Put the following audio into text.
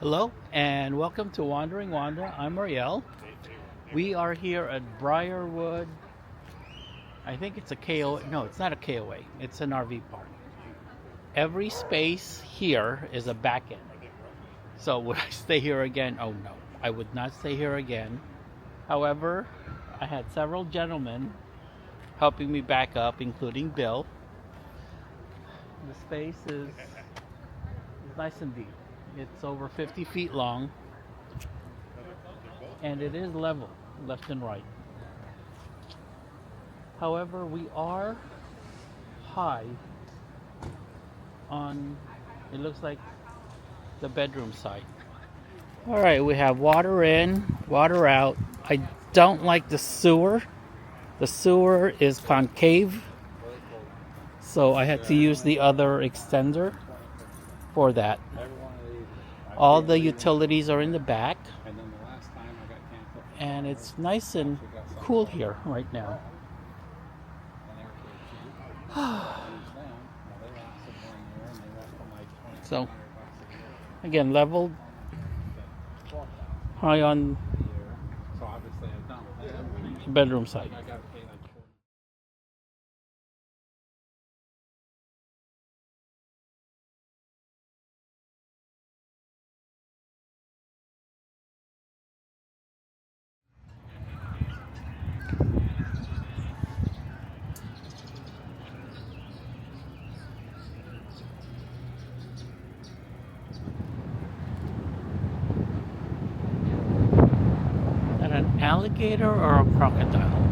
Hello and welcome to Wandering WandA. I'm Ariel. We are here at Briarwood. I think it's a KOA. No, it's not a KOA. It's an RV park. Every space here is a back end. So would I stay here again? Oh no, I would not stay here again. However, I had several gentlemen helping me back up, including Bill. The space is nice and deep. It's over 50 feet long, and it is level, left and right. However, we are high on, it looks like, the bedroom side. All right, we have water in, water out. I don't like the sewer. The sewer is concave, so I had to use the other extender for that. All the utilities are in the back, and it's nice and cool here right now. So, again, leveled, high on the bedroom side. An alligator or a crocodile?